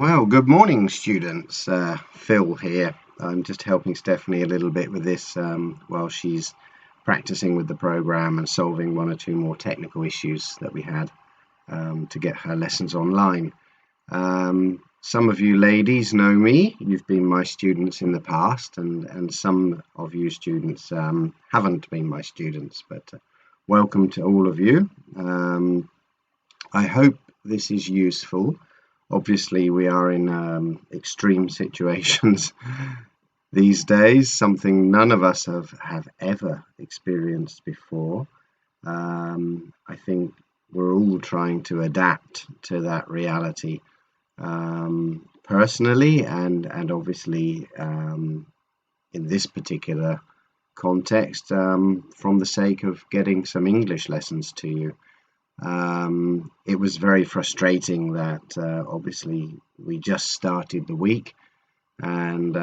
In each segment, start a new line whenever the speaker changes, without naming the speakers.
Well, good morning, students. Phil here. I'm just helping Stephanie a little bit with this while she's practicing with the program and solving one or two more technical issues that we had to get her lessons online. Some of you ladies know me. You've been my students in the past, and some of you students haven't been my students, but welcome to all of you. I hope this is useful. Obviously, we are in extreme situations these days, something none of us have ever experienced before. I think we're all trying to adapt to that reality personally and obviously in this particular context from the sake of getting some English lessons to you. It was very frustrating that obviously we just started the week and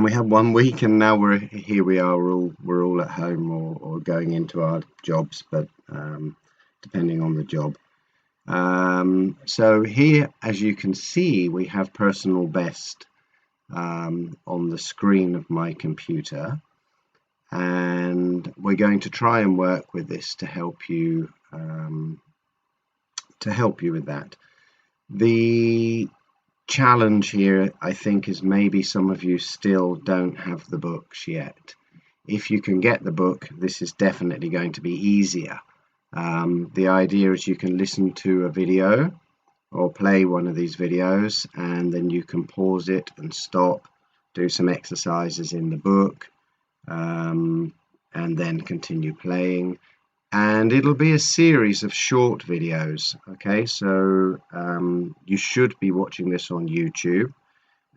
we had 1 week and now we are we're all at home or going into our jobs, but depending on the job. So here, as you can see, we have personal best on the screen of my computer. And we're going to try and work with this to help you with that. The challenge here, I think, is maybe some of you still don't have the books yet. If you can get the book, this is definitely going to be easier. The idea is you can listen to a video or play one of these videos, and then you can pause it and stop, do some exercises in the book, and then continue playing, and it'll be a series of short videos. Okay, so you should be watching this on YouTube,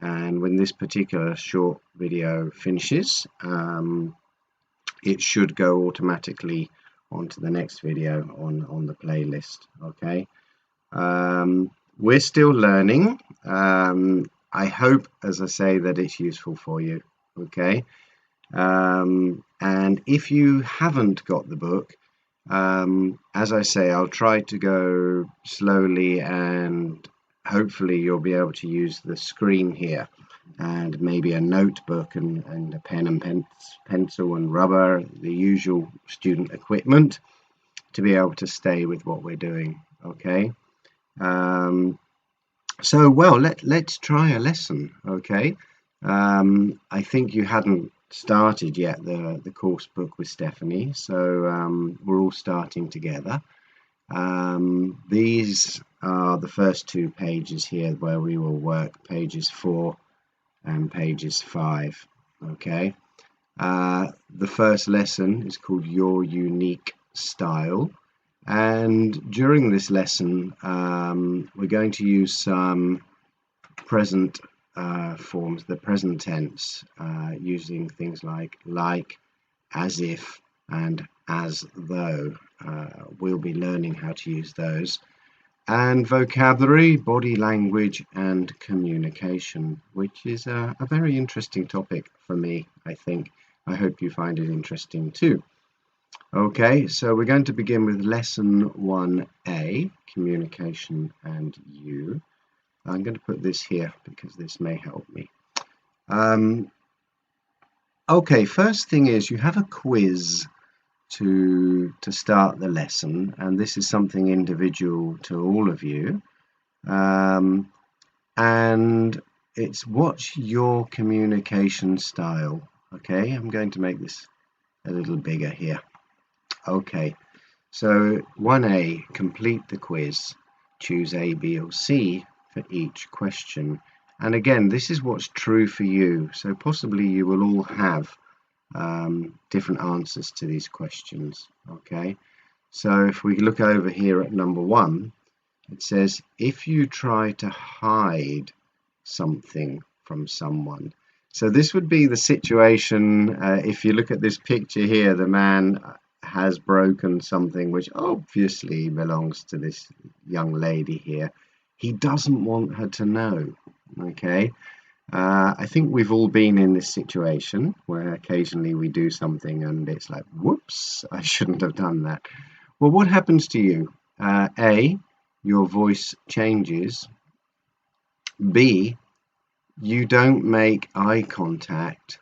and when this particular short video finishes, it should go automatically onto the next video on the playlist. Okay, we're still learning. I hope, as I say, that it's useful for you. Okay. And if you haven't got the book, as I say, I'll try to go slowly and hopefully you'll be able to use the screen here and maybe a notebook and a pen and pencil and rubber, the usual student equipment, to be able to stay with what we're doing. Okay. So, well, let's try a lesson. Okay. I think you hadn't started yet the course book with Stephanie, so we're all starting together. These are the first 2 pages here where we will work pages 4 and pages 5. Okay, the first lesson is called Your Unique Style, and during this lesson we're going to use some present forms, the present tense, using things like, as if, and as though. We'll be learning how to use those. And vocabulary, body language, and communication, which is a very interesting topic for me, I think. I hope you find it interesting too. Okay, so we're going to begin with lesson 1A, communication and you. I'm going to put this here because this may help me. Okay, first thing is you have a quiz to start the lesson, and this is something individual to all of you. And it's, what's your communication style? Okay, I'm going to make this a little bigger here. Okay, so 1A, complete the quiz. Choose A, B, or C for each question. And again, this is what's true for you. So possibly you will all have different answers to these questions. Okay, so if we look over here at number 1, it says, if you try to hide something from someone. So this would be the situation, if you look at this picture here, the man has broken something which obviously belongs to this young lady here. He doesn't want her to know. Okay, I think we've all been in this situation where occasionally we do something and it's like, whoops, I shouldn't have done that. Well, what happens to you? A, your voice changes. B, you don't make eye contact.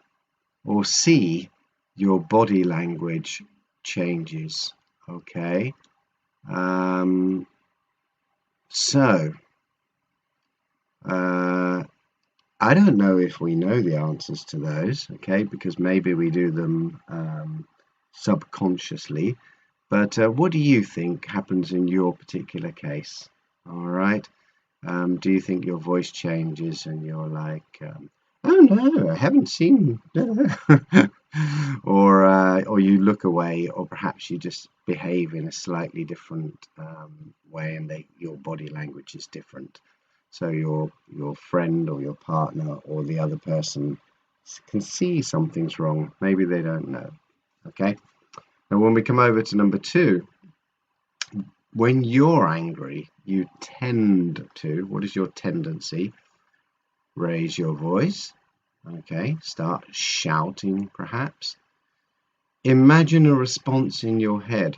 Or C, your body language changes. Okay. So I don't know if we know the answers to those, okay, because maybe we do them subconsciously. But what do you think happens in your particular case? All right. Do you think your voice changes and you're like, oh no, I haven't seen, or you look away, or perhaps you just behave in a slightly different way, and your body language is different. So your friend or your partner or the other person can see something's wrong. Maybe they don't know. Okay. Now, when we come over to number 2, when you're angry, you tend to, what is your tendency? Raise your voice. Okay, start shouting perhaps. Imagine a response in your head.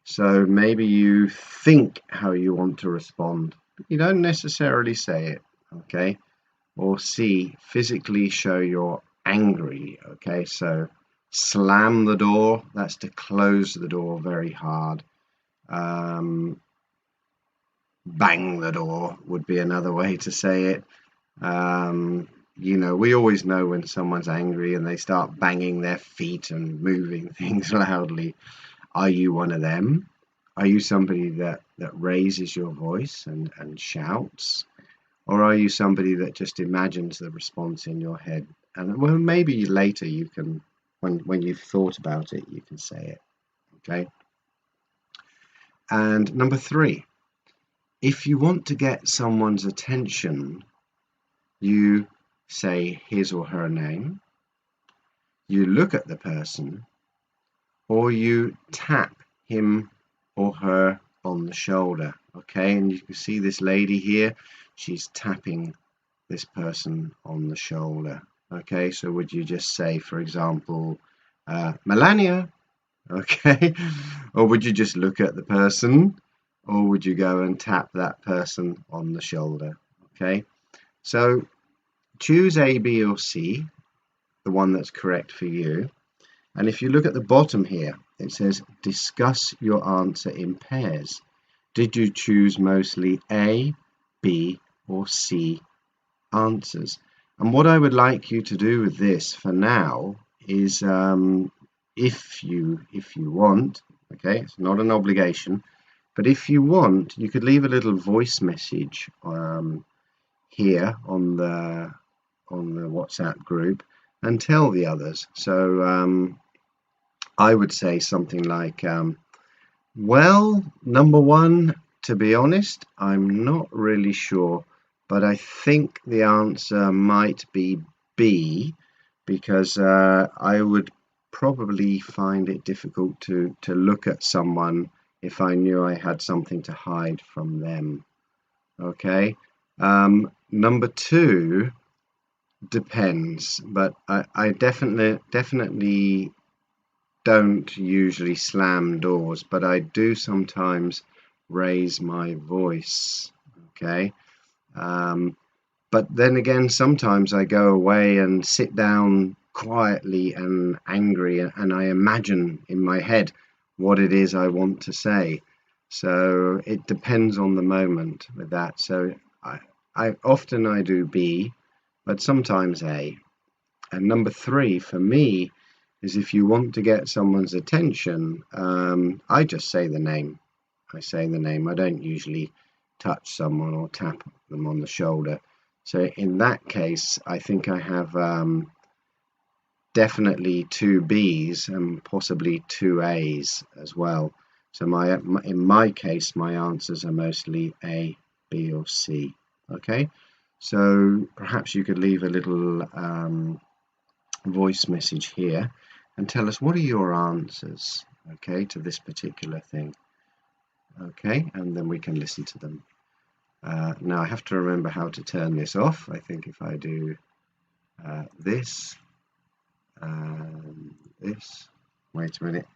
So maybe you think how you want to respond, but you don't necessarily say it. Okay, or C, physically show you're angry. Okay, so slam the door, that's to close the door very hard. Bang the door would be another way to say it. We always know when someone's angry and they start banging their feet and moving things loudly. Are you one of them? Are you somebody that raises your voice and shouts? Or are you somebody that just imagines the response in your head? And well, maybe later you can, when you've thought about it, you can say it. Okay. And number 3, if you want to get someone's attention, you say his or her name, you look at the person, or you tap him or her on the shoulder. Okay, and you can see this lady here, she's tapping this person on the shoulder. Okay, so would you just say, for example, Melania? Okay, or would you just look at the person, or would you go and tap that person on the shoulder? Okay, so choose A, B, or C, the one that's correct for you. And if you look at the bottom here, it says discuss your answer in pairs. Did you choose mostly A, B, or C answers? And what I would like you to do with this for now is, if you want, okay, it's not an obligation, but if you want, you could leave a little voice message here on the WhatsApp group and tell the others. So I would say something like, well, number 1, to be honest, I'm not really sure, but I think the answer might be B, because I would probably find it difficult to look at someone if I knew I had something to hide from them. Okay. Number 2 depends, but I definitely don't usually slam doors, but I do sometimes raise my voice. Okay. But then again, sometimes I go away and sit down quietly and angry, and I imagine in my head what it is I want to say. So it depends on the moment with that. So I often I do B, but sometimes A. And number 3 for me is, if you want to get someone's attention, I just say the name. I say the name. I don't usually touch someone or tap them on the shoulder. So in that case, I think I have definitely 2 Bs and possibly 2 As as well. So in my case, my answers are mostly A, B, or C. Okay, so perhaps you could leave a little voice message here and tell us what are your answers, okay, to this particular thing. Okay, and then we can listen to them. Now I have to remember how to turn this off. I think if I do this, wait a minute,